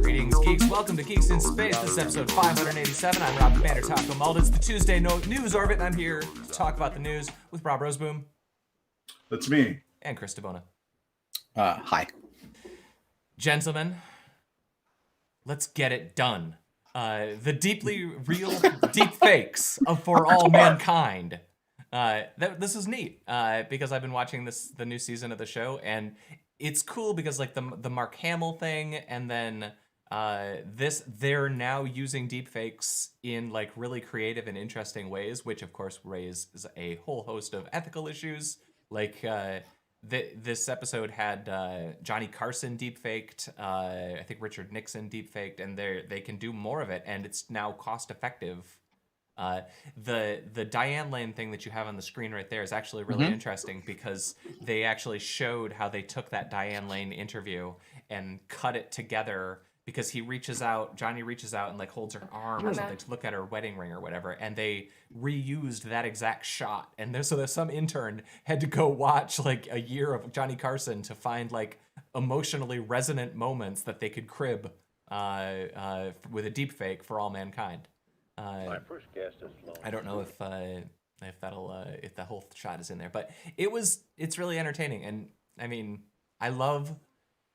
Greetings, geeks. Welcome to Geeks in Space. This is episode 587. I'm Rob Commander Taco Mold. It's the Tuesday News Orbit, and I'm here to talk about the news with Rob Roseboom. That's me. And Chris DeBona. Hi. Gentlemen, let's get it done. The deeply real deepfakes for all mankind. This is neat because I've been watching the new season of the show, and it's cool because like the Mark Hamill thing, and then they're now using deepfakes in like really creative and interesting ways, which of course raises a whole host of ethical issues. Like this episode had Johnny Carson deepfaked, I think Richard Nixon deepfaked, and they can do more of it, and it's now cost effective. The Diane Lane thing that you have on the screen right there is actually really interesting because they actually showed how they took that Diane Lane interview and cut it together, because Johnny reaches out and like holds her arm or something to look at her wedding ring or whatever, and they reused that exact shot. And there's some intern had to go watch like a year of Johnny Carson to find like emotionally resonant moments that they could crib with a deepfake for all mankind. My first guest is Sloan. I don't know if the whole shot is in there, but it's really entertaining, and I mean, I love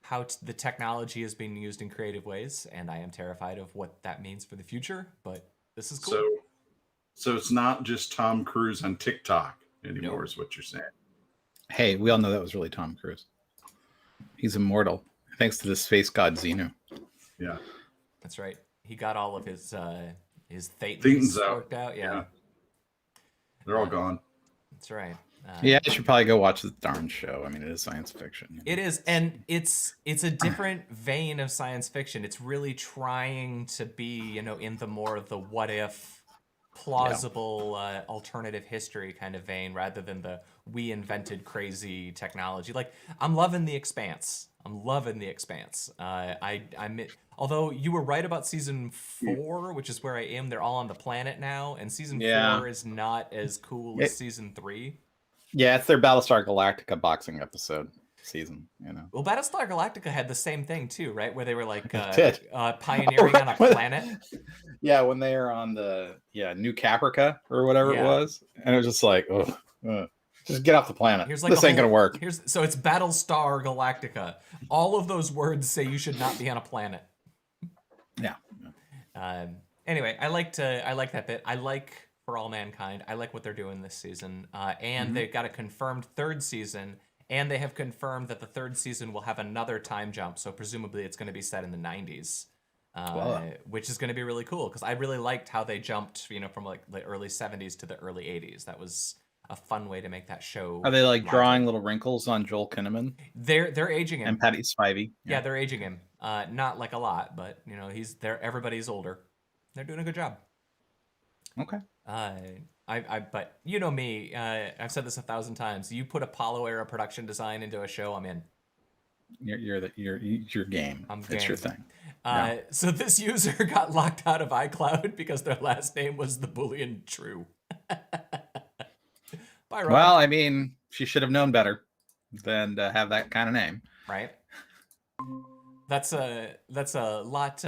how the technology is being used in creative ways, and I am terrified of what that means for the future. But this is cool. So it's not just Tom Cruise on TikTok anymore, is what you're saying. Hey, we all know that was really Tom Cruise. He's immortal thanks to the space god Xenu. Yeah, that's right. He got all of his Thetans worked out. Yeah. They're all gone. That's right. Yeah, you should probably go watch the darn show. I mean, it is science fiction. You know? It is, and it's a different vein of science fiction. It's really trying to be, in the more of the what if, plausible alternative history kind of vein, rather than the we invented crazy technology. Like, I'm loving The Expanse. Although you were right about season 4, which is where I am. They're all on the planet now, and season 4 is not as cool as season 3. Yeah, it's their Battlestar Galactica boxing episode season, Well, Battlestar Galactica had the same thing too, right? Where they were like pioneering on a planet. Yeah, when they are on the New Caprica or whatever it was, and it was just like, just get off the planet. This ain't gonna work. So it's Battlestar Galactica. All of those words say you should not be on a planet. Yeah. Anyway, I like that bit. I like For All Mankind. I like what they're doing this season. And they've got a confirmed third season, and they have confirmed that the third season will have another time jump. So presumably it's going to be set in the 90s, which is going to be really cool, because I really liked how they jumped, from like the early 70s to the early 80s. That was a fun way to make that show. Are they like drawing little wrinkles on Joel Kinnaman? They're aging him. And Patty Spivey. Yeah, they're aging him. Not like a lot, but he's there. Everybody's older. They're doing a good job. Okay. But you know me. I've said this 1,000 times. You put Apollo era production design into a show, I'm in. You're game. It's your thing. So this user got locked out of iCloud because their last name was the Boolean true. Bye, Rob. Well, I mean, she should have known better than to have that kind of name, right? That's a lot.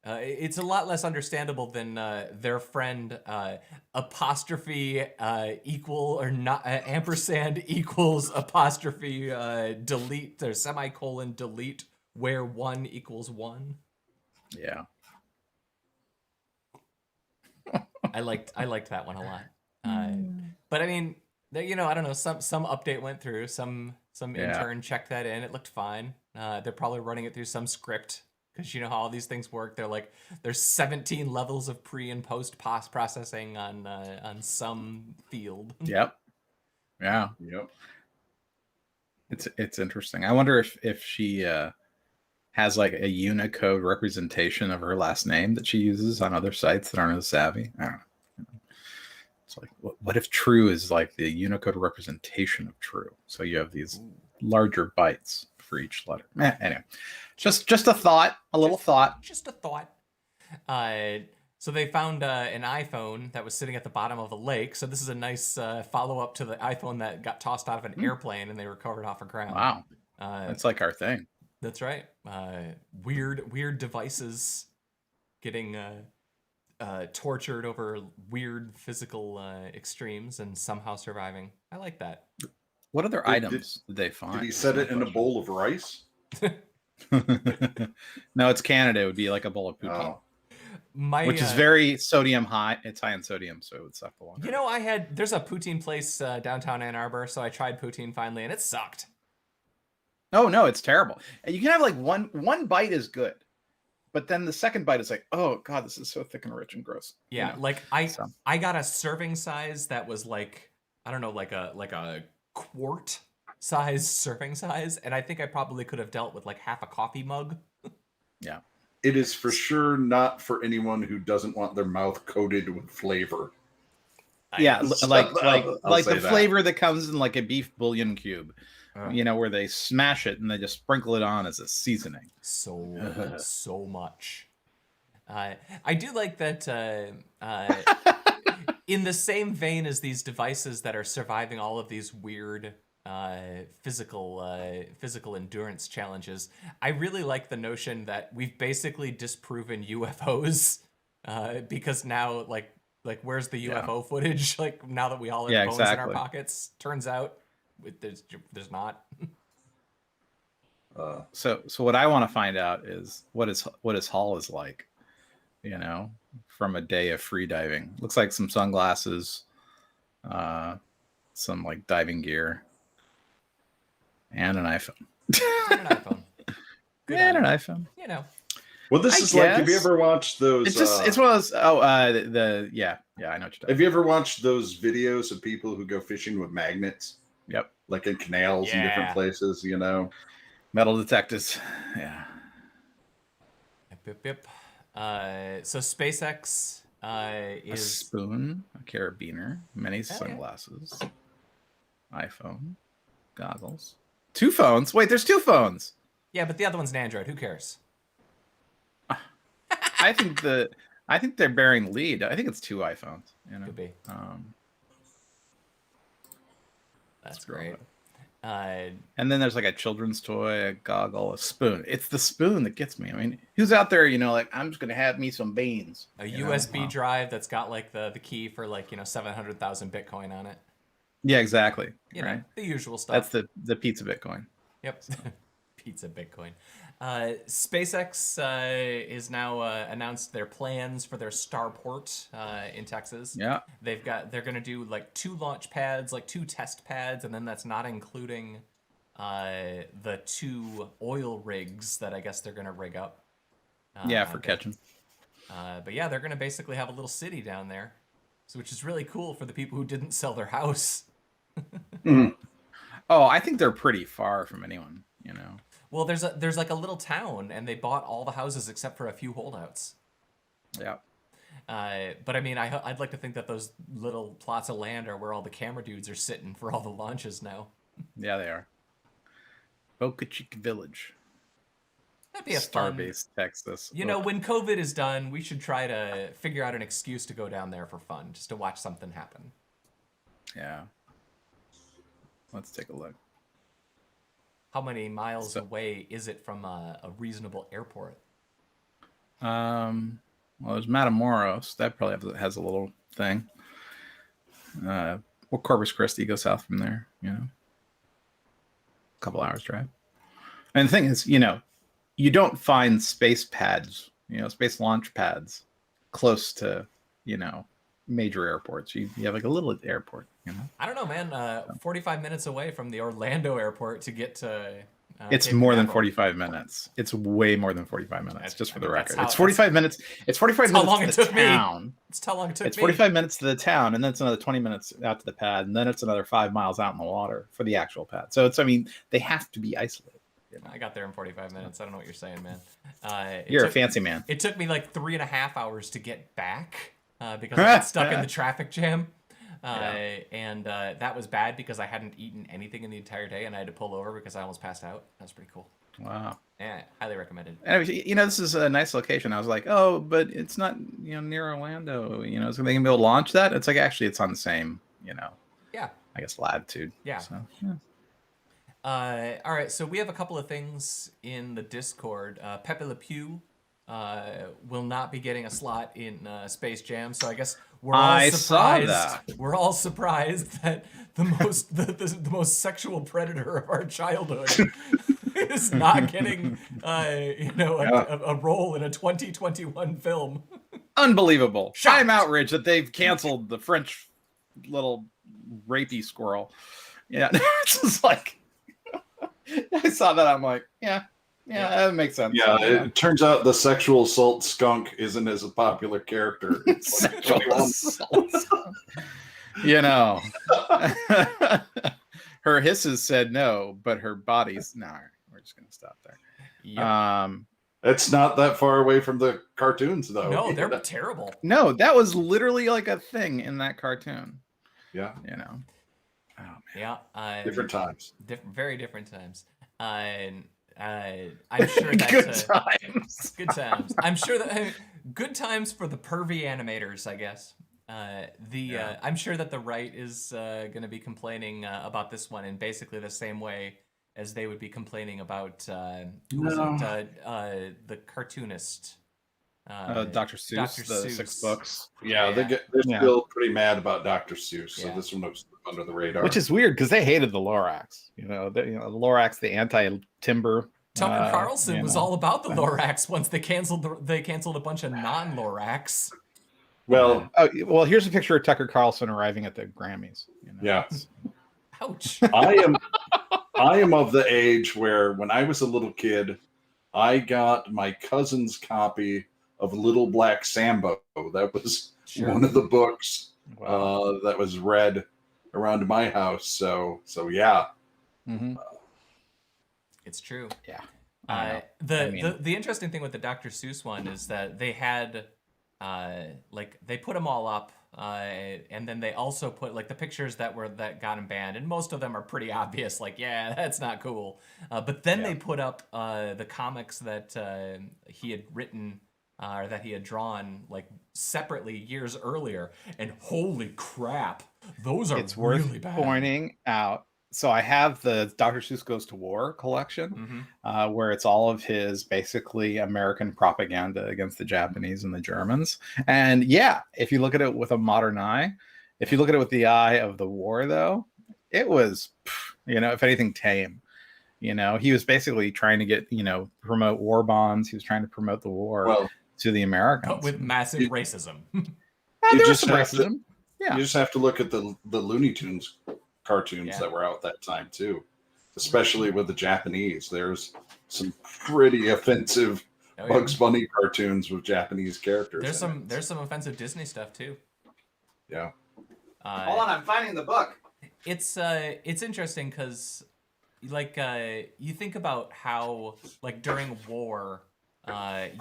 It's a lot less understandable than their friend apostrophe equal or not ampersand equals apostrophe delete or semicolon delete where 1 equals 1. Yeah. I liked that one a lot. But I mean, I don't know. Some update went through. Some intern checked that in. It looked fine. They're probably running it through some script, because you know how all these things work. There's 17 levels of pre and post processing on some field. Yep. Yeah. Yep. It's interesting. I wonder if she has like a Unicode representation of her last name that she uses on other sites that aren't as savvy. I don't know. It's like, what if true is like the Unicode representation of true? So you have these larger bytes for each letter. Anyway, just a thought, a little thought. Just a thought. So they found an iPhone that was sitting at the bottom of a lake. So this is a nice follow-up to the iPhone that got tossed out of an airplane and they recovered off the ground. Wow. Uh, That's like our thing. that's right. Weird devices getting tortured over weird physical extremes and somehow surviving. I like that. What other items did they find? Did he set it in a bowl of rice? No, it's Canada. It would be like a bowl of poutine. Oh. Which is very sodium high. It's high in sodium, so it would suck the water. You know, there's a poutine place downtown Ann Arbor, so I tried poutine finally, and it sucked. Oh no, it's terrible. And you can have like one bite is good, but then the second bite is like, oh god, this is so thick and rich and gross. Yeah, You know? like I got a serving size that was like, I don't know, like a quart size serving size, and I think I probably could have dealt with like half a coffee mug. Yeah. It is for sure not for anyone who doesn't want their mouth coated with flavor. Yeah, like I'll say the that. flavor that comes in like a beef bouillon cube, you know, where they smash it and they just sprinkle it on as a seasoning. So much. I do like that in the same vein as these devices that are surviving all of these weird physical endurance challenges, I really like the notion that we've basically disproven UFOs because now like where's the UFO footage? Like now that we all have phones in our pockets, turns out there's not. So what I want to find out is what his haul is like, you know, from a day of free diving. Looks like some sunglasses, some like diving gear, and an iPhone. And an iPhone. And an iPhone. You know. Well, this is like, have you ever watched those? It's one of those. Oh, I know what you're talking. Have you ever watched those videos of people who go fishing with magnets? Yep. Like in canals and different places, you know. Metal detectors. Yeah. Yep. So SpaceX A is spoon, a carabiner, many sunglasses, iPhone, goggles, 2 phones. Wait, there's 2 phones. Yeah, but the other one's an Android. Who cares? I think they're bearing lead. I think it's 2 iPhones. You know, Could be. That's great. And then there's like a children's toy, a goggle, a spoon. It's the spoon that gets me. I mean, who's out there, you know, like, I'm just gonna have me some beans. A USB drive that's got like the key for like, 700,000 Bitcoin on it. Yeah, exactly. You know, the usual That's stuff. the pizza Bitcoin. Yep. Pizza Bitcoin. SpaceX is now announced their plans for their starport in Texas. Yeah. They're going to do like 2 launch pads, like 2 test pads, and then that's not including the 2 oil rigs that I guess they're going to rig up. For catching. But yeah, they're going to basically have a little city down there, which is really cool for the people who didn't sell their house. Oh, I think they're pretty far from anyone, you know. Well, there's like a little town, and they bought all the houses except for a few holdouts. Yeah. But I mean, I'd like to think that those little plots of land are where all the camera dudes are sitting for all the launches now. Yeah, they are. Boca Chica Village. That'd be a fun. Starbase, Texas. You know, when COVID is done, we should try to figure out an excuse to go down there for fun, just to watch something happen. Yeah. Let's take a look. How many miles away is it from a reasonable airport? Well, there's Matamoros. That probably has a little thing. Well, Corpus Christi, go south from there, you know. A couple hours drive. And the thing is, you know, you don't find space pads, you know, space launch pads close to, you know, major airports. You have like a little airport, you know. I don't know, man. 45 minutes away from the Orlando airport to get to. It's more than 45 minutes. It's way more than 45 minutes, just for the record. It's 45 minutes. It's 45 minutes to the town. It's how long it took me. It's 45 minutes to the town, and then it's another 20 minutes out to the pad, and then it's another 5 miles out in the water for the actual pad. So it's, I mean, they have to be isolated. You know? I got there in 45 minutes. I don't know what you're saying, man. You're a fancy man. It took me like 3.5 hours to get back because I got stuck in the traffic jam. And that was bad because I hadn't eaten anything in the entire day, and I had to pull over because I almost passed out. That was pretty cool. Wow. Yeah, highly recommended. Anyway, this is a nice location. I was like, oh, but it's not, near Orlando. So they can be able to launch that. It's like, actually, it's on the same, Yeah. I guess latitude. Yeah. So, yeah. All right, so we have a couple of things in the Discord. Pepe Le Pew will not be getting a slot in Space Jam, so I guess we're all surprised. Saw that. We're all surprised that the most sexual predator of our childhood is not getting a role in a 2021 film. Unbelievable. Shocked. I'm outraged that they've canceled the French little rapey squirrel. Yeah, it's just like I saw that. I'm like, yeah, that makes sense. Yeah, it turns out the sexual assault skunk isn't as a popular character. Sexual assault. Her hisses said no, but her body's no. We're just gonna stop there. Yep. It's not that far away from the cartoons, though. No, they're terrible. No, that was literally like a thing in that cartoon. Yeah. Oh, man. Yeah. Different times. Very different times. I'm sure that's good times. Good times. I'm sure that good times for the pervy animators, I guess. I'm sure that the right is going to be complaining about this one in basically the same way as they would be complaining about the cartoonist. Dr. Seuss, Dr. the Seuss. 6 books. Yeah, they're still pretty mad about Dr. Seuss, so this one was under the radar. Which is weird because they hated the Lorax. The Lorax, the anti-timber. Tucker Carlson was all about the Lorax once they canceled a bunch of non-Lorax. Well, here's a picture of Tucker Carlson arriving at the Grammys. Yeah. Ouch. I am of the age where when I was a little kid, I got my cousin's copy of Little Black Sambo. That was one of the books that was read around my house. So yeah. Mm-hmm. It's true. Yeah. The interesting thing with the Dr. Seuss one is that they had they put them all up and then they also put the pictures that got him banned, and most of them are pretty obvious, that's not cool, but then they put up the comics that he had written or that he had drawn separately years earlier, and holy crap, those are really bad. Pointing out. So I have the Dr. Seuss Goes to War collection, where it's all of his basically American propaganda against the Japanese and the Germans. And yeah, if you look at it with a modern eye, if you look at it with the eye of the war, though, it was, if anything, tame. He was basically trying to get, promote war bonds. He was trying to promote the war to the Americans. But with massive racism. There was some racism. You just have to look at the Looney Tunes cartoons that were out that time too, especially with the Japanese. There's some pretty offensive Bugs Bunny cartoons with Japanese characters. There's some offensive Disney stuff too. Yeah. Hold on, I'm finding the book. It's interesting because you think about how during war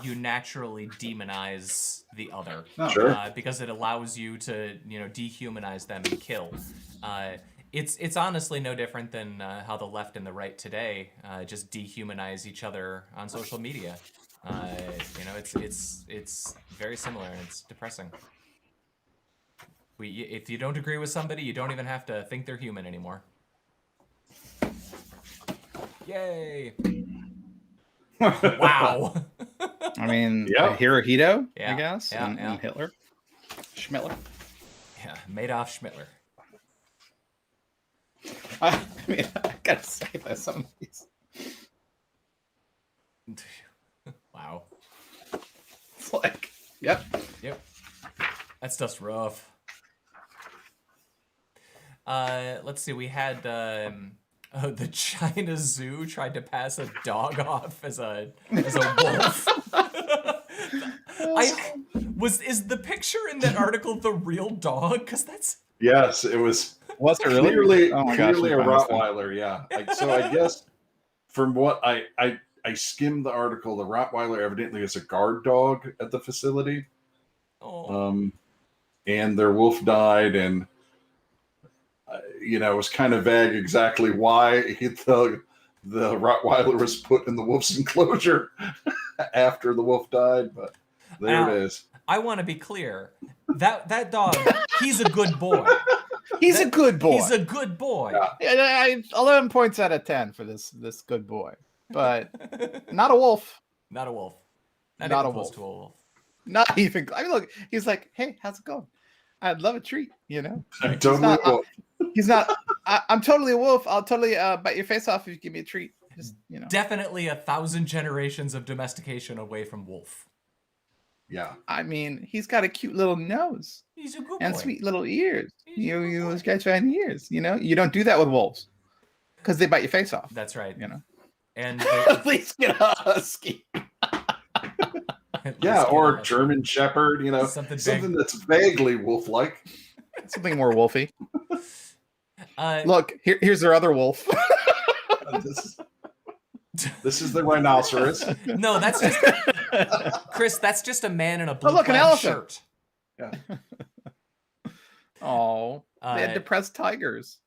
you naturally demonize the other because it allows you to dehumanize them and kill. It's honestly no different than how the left and the right today just dehumanize each other on social media. It's very similar, and it's depressing. If you don't agree with somebody, you don't even have to think they're human anymore. Yay! Wow. I mean, Hirohito, Yeah, I guess, yeah, and Hitler, Schmittler. Yeah, Madoff Schmittler. I gotta say that some of these. Wow. It's yep. That stuff's rough. Let's see. We had the China Zoo tried to pass a dog off as a wolf. Is the picture in that article the real dog? Because that's. Yes, it was. Was it really? Clearly a Rottweiler, yeah. So I guess from what I skimmed the article, the Rottweiler evidently is a guard dog at the facility. Oh. And their wolf died, and it was kind of vague exactly why the the Rottweiler was put in the wolf's enclosure after the wolf died, but there Now, it is. I want to be clear. That dog, he's a good boy. He's a good boy. He's a good boy. Yeah. Yeah, 11 points out of 10 for this good boy, but not a wolf. Not a wolf. Not even a close wolf. to a wolf. Not even. I mean, look, he's like, hey, how's it going? I'd love a treat, you know. I'm totally a wolf. He's not. I'm totally a wolf. I'll totally bite your face off if you give me a treat. Just, you know. Definitely 1,000 generations of domestication away from wolf. Yeah. I mean, he's got a cute little nose He's a good and boy. sweet little ears. He's a good You boy. scratch behind the ears. You know, you don't do that with wolves because they bite your face off. That's right. You know. And At least get a husky. Yeah, or German Shepherd, you know, Something something big. that's vaguely wolf-like. Something more wolfy. Uh, Look, here's their other wolf. This is the rhinoceros. no, that's just Chris. That's just a man in a blue look, an plaid elephant. shirt. Yeah. Oh, they had depressed tigers.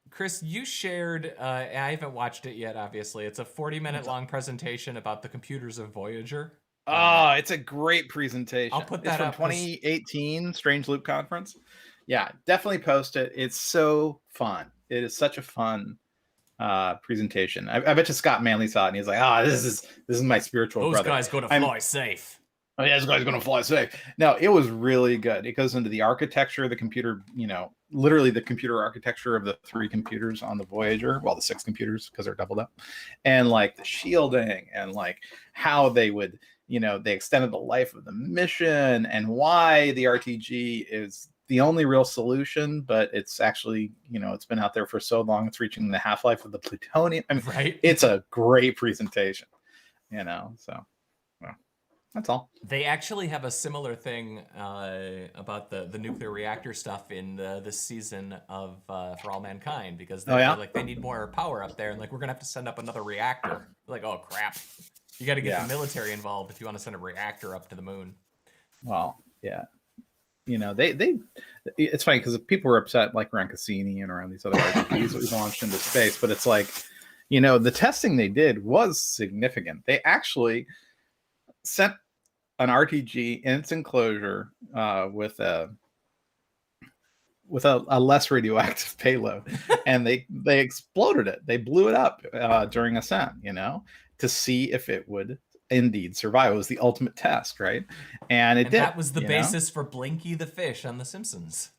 Chris, you shared. I haven't watched it yet. Obviously, it's a 40-minute long presentation about the computers of Voyager. Oh, it's a great presentation. I'll put that it's from up 'cause- 2018 Strange Loop Conference. Yeah, definitely post it. It's so fun. It is such a fun presentation. I bet you Scott Manley saw it and he's like, this is my spiritual Those brother. guys go to fly safe. Oh yeah, this guy's gonna fly safe. No, it was really good. It goes into the architecture of the computer, you know, literally the computer architecture of the 3 computers on the Voyager, well, the 6 computers because they're doubled up, and like the shielding and like how they would, you know, they extended the life of the mission and why the RTG is the only real solution, but it's actually, you know, it's been out there for so long, it's reaching the half-life of the plutonium. I mean, Right. it's a great presentation, you know, so well, that's all. They actually have a similar thing about the nuclear reactor stuff in this season of For All Mankind, because they're like, they need more power up there, and like, we're gonna have to send up another reactor. Like, oh crap, you got to get the military involved if you want to send a reactor up to the moon. Well, yeah, you know, they it's funny because people were upset like around Cassini and around these other RPGs that we launched into space, but it's like, you know, the testing they did was significant. They actually sent an RTG in its enclosure with a less radioactive payload, and they exploded it. They blew it up during ascent, you know, to see if it would indeed survive. It was the ultimate test, right? And it did. That was the basis for Blinky the fish on The Simpsons.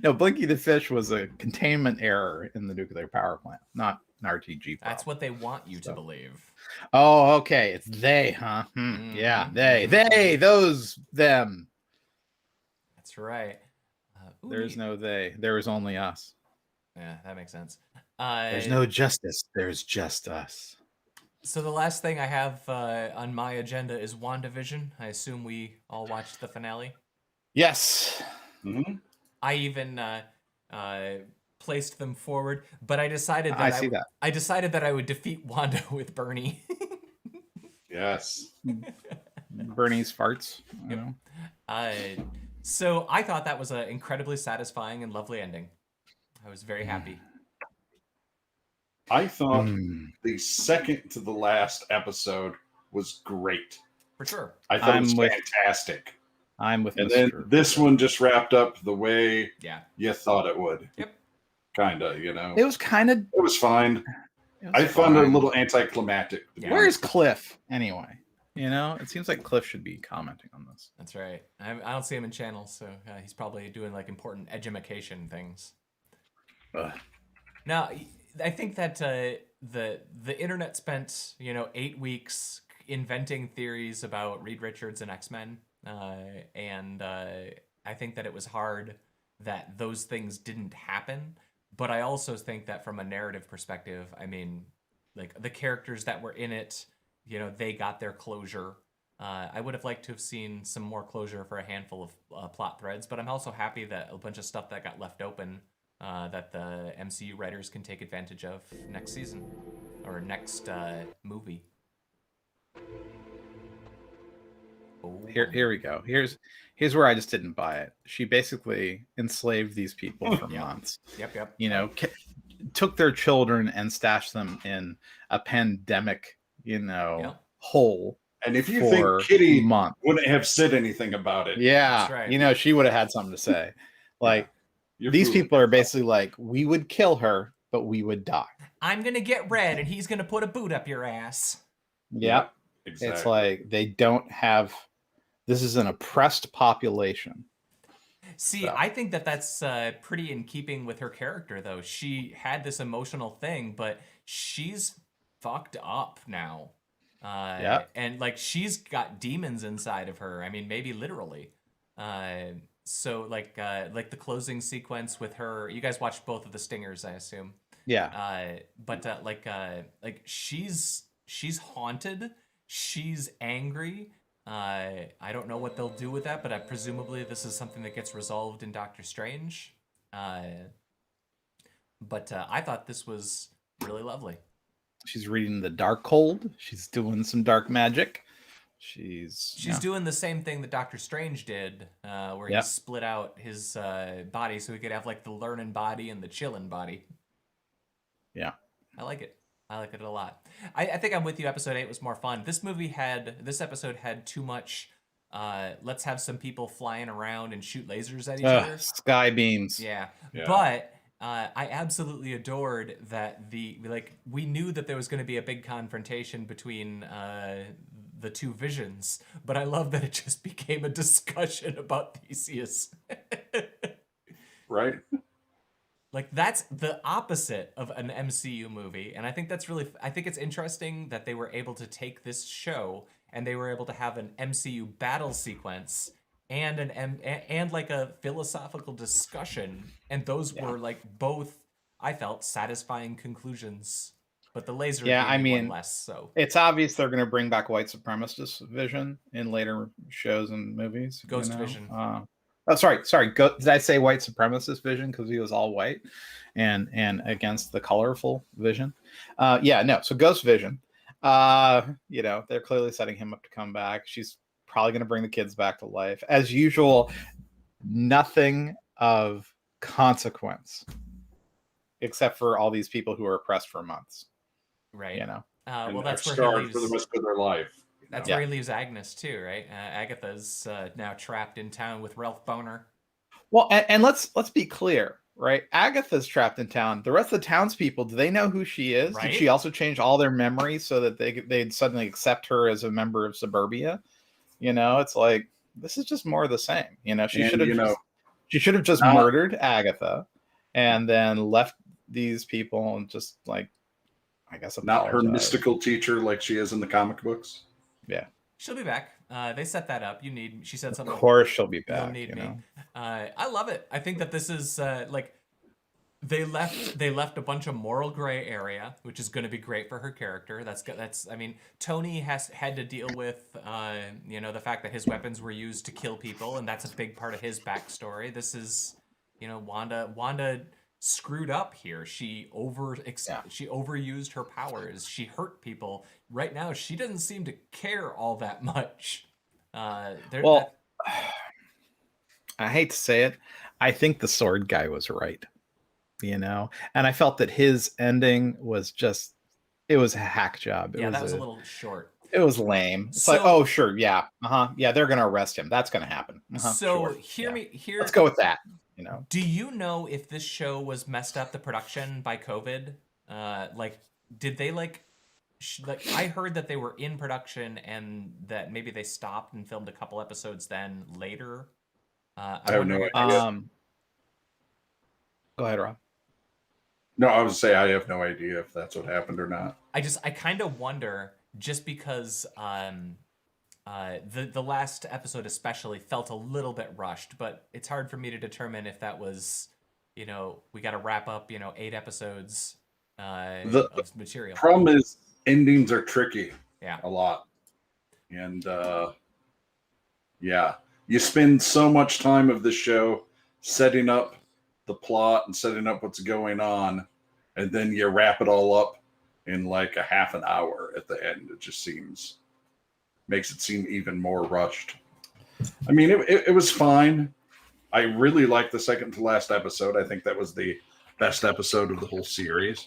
No, Blinky the fish was a containment error in the nuclear power plant, not an RTG problem. That's what they want you to believe. Oh, okay. It's they, huh? Yeah, they, those, them. That's right. There's no they. There is only us. Yeah, that makes sense. There's no justice. There's just us. So the last thing I have on my agenda is WandaVision. I assume we all watched the finale. Yes. Mm-hmm. I even placed them forward, but I decided that I decided that I would defeat Wanda with Bernie. Yes. Bernie's farts. You know? So I thought that was an incredibly satisfying and lovely ending. I was very happy. I thought the second to the last episode was great. For sure. I thought it was fantastic. I'm with And Mr. then this one just wrapped up the way Yeah. you thought it would. Yep. Kinda, you know. It was kind of. It was fine. I found it a little anticlimactic. Yeah. Where's Cliff anyway? You know, it seems like Cliff should be commenting on this. That's right. I don't see him in channels, so he's probably doing like important edumacation things. Now, I think that the internet spent 8 weeks inventing theories about Reed Richards and X-Men, and I think that it was hard that those things didn't happen. But I also think that from a narrative perspective, I mean, like the characters that were in it, they got their closure. I would have liked to have seen some more closure for a handful of plot threads, but I'm also happy that a bunch of stuff that got left open that the MCU writers can take advantage of next season or next movie. Oh. Here we go. Here's where I just didn't buy it. She basically enslaved these people for Yep. months. Yep. You know, took their children and stashed them in a pandemic, Yep. hole. And if you for think Kitty months. wouldn't have said anything about it, Yeah, That's right. she would have had something to say. Like you're these fooling people are basically like, we would kill her, but we would die. I'm gonna get red, and he's gonna put a boot up your ass. Yep. exactly. It's like they don't have. This is an oppressed population. See, So. I think that's pretty in keeping with her character, though. She had this emotional thing, but she's fucked up now. And like she's got demons inside of her. I mean, maybe literally. So like the closing sequence with her. You guys watched both of the Stingers, I assume. Yeah. But like she's haunted. She's angry. I don't know what they'll do with that, but presumably this is something that gets resolved in Doctor Strange. But I thought this was really lovely. She's reading the dark cold. She's doing some dark magic. She's doing the same thing that Doctor Strange did, where he split out his body so he could have like the learning body and the chilling body. Yeah. I like it. I like it a lot. I think I'm with you. Episode 8 was more fun. This episode had too much. Let's have some people flying around and shoot lasers at each other. Sky beams. Yeah. But I absolutely adored that we knew that there was going to be a big confrontation between the two visions, but I love that it just became a discussion about Theseus. Right. Like that's the opposite of an MCU movie, and I think I think it's interesting that they were able to take this show and they were able to have an MCU battle sequence and and like a philosophical discussion, and those were like both, I felt, satisfying conclusions. But the laser one less so. It's obvious they're going to bring back white supremacist Vision in later shows and movies. Ghost Vision. Oh, sorry. Did I say white supremacist Vision because he was all white and against the colorful Vision? So Ghost Vision. They're clearly setting him up to come back. She's probably going to bring the kids back to life. As usual, nothing of consequence except for all these people who are oppressed for months. Right. Well, that's where he leaves for the rest of their life. That's where he leaves Agnes too, right? Agatha's now trapped in town with Ralph Boner. Well, and let's be clear, right? Agatha's trapped in town. The rest of the townspeople, do they know who she is? Right? Did she also change all their memories so that they'd suddenly accept her as a member of Suburbia? It's like this is just more of the same. She should have just murdered Agatha and then left these people and just like, I guess, not her apologize. mystical teacher like she is in the comic books. Yeah, she'll be back. They set that up. She said something. Of course, she'll be back. You'll need me. I love it. I think that this is like they left a bunch of moral gray area, which is going to be great for her character. That's. I mean, Tony had to deal with the fact that his weapons were used to kill people, and that's a big part of his backstory. This is Wanda screwed up here. She overused her powers. She hurt people. Right now, she doesn't seem to care all that much. I hate to say it. I think the sword guy was right. And I felt that his ending was it was a hack job. That was a little short. It was lame. It's like, oh, sure. Yeah. Yeah. They're going to arrest him. That's going to happen. Hear me here. Let's go with that. Do you know if this show was messed up the production by COVID? Did they I heard that they were in production and that maybe they stopped and filmed a couple episodes then later. I have no idea. Go ahead, Rob. No, I would say I have no idea if that's what happened or not. I kind of wonder, just because the last episode especially felt a little bit rushed, but it's hard for me to determine if that was, we got to wrap up, 8 episodes of material. The problem is endings are tricky. Yeah. A lot. And you spend so much time of the show setting up the plot and setting up what's going on, and then you wrap it all up in like a half an hour at the end. It just seems makes it seem even more rushed. I mean, it was fine. I really liked the second to last episode. I think that was the best episode of the whole series.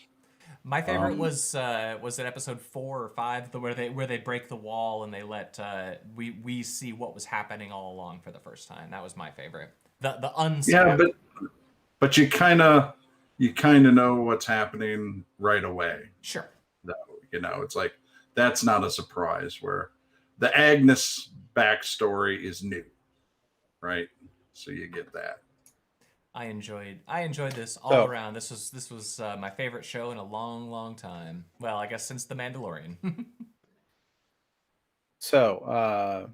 My favorite was it episode 4 or 5, where they break the wall and they let we see what was happening all along for the first time. That was my favorite. The unscathed. Yeah, but you kind of know what's happening right away. Sure. Though, it's like that's not a surprise. Where the Agnes backstory is new, right? So you get that. I enjoyed this all around. This was my favorite show in a long, long time. Well, I guess since The Mandalorian. So,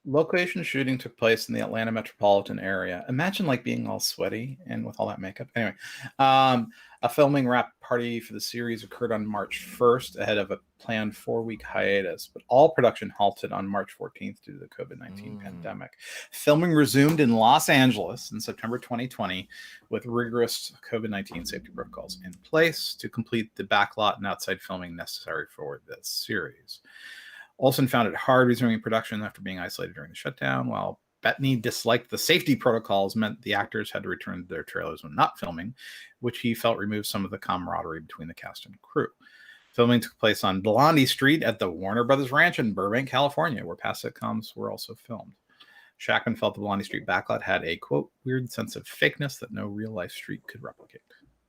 location shooting took place in the Atlanta metropolitan area. Imagine like being all sweaty and with all that makeup. Anyway, a filming wrap party for the series occurred on March 1st ahead of a planned 4-week hiatus, but all production halted on March 14th due to the COVID-19 pandemic. Filming resumed in Los Angeles in September 2020 with rigorous COVID-19 safety protocols in place to complete the backlot and outside filming necessary for this series. Olsen found it hard resuming production after being isolated during the shutdown, while Bettany disliked the safety protocols meant the actors had to return to their trailers when not filming, which he felt removed some of the camaraderie between the cast and crew. Filming took place on Blondie Street at the Warner Brothers Ranch in Burbank, California, where past sitcoms were also filmed. Shackman felt the Blondie Street backlot had a, quote, weird sense of fakeness that no real-life street could replicate.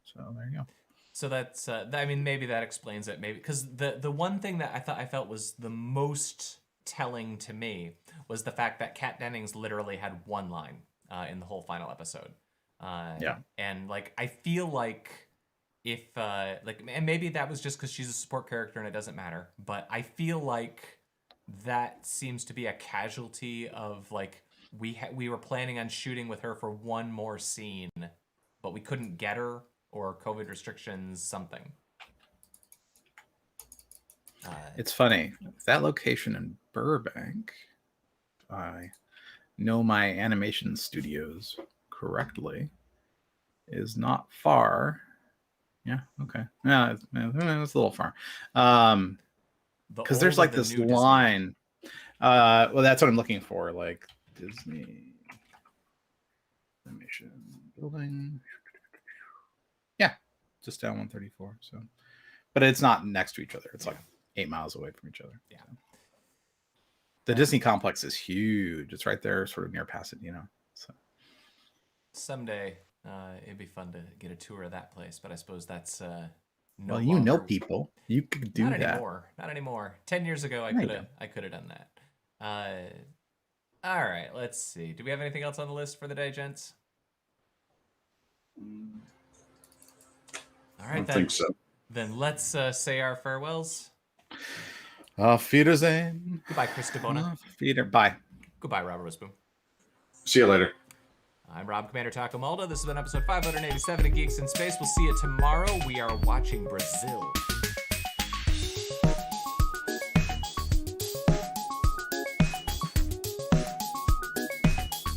So there you go. So that's, I mean, maybe that explains it. Maybe because the one thing that I felt was the most telling to me was the fact that Kat Dennings literally had one line in the whole final episode. And like I feel like if and maybe that was just because she's a support character and it doesn't matter, but I feel like that seems to be a casualty of like we were planning on shooting with her for one more scene, but we couldn't get her. Or COVID restrictions, something. It's funny. That location in Burbank, if I know my animation studios correctly, is not far. Yeah, okay. Yeah, it's a little far. Because there's like this line. Well, that's what I'm looking for. Like Disney animation building. Yeah, just down 134. So, but it's not next to each other. It's like 8 miles away from each other. Yeah. The Disney complex is huge. It's right there, sort of near Pasadena. So someday it'd be fun to get a tour of that place, but I suppose that's no well, you longer... know people. You could do not that. Not anymore. 10 years ago, I could have done that. All right, let's see. Do we have anything else on the list for the day, gents? All right, I think so. Then let's say our farewells. Auf Wiedersehen. Goodbye, Chris DeBona. Bye. Goodbye, Robert Wisboom. See you later. I'm Rob Commander Tacomalda. This has been episode 587 of Geeks in Space. We'll see you tomorrow. We are watching Brazil.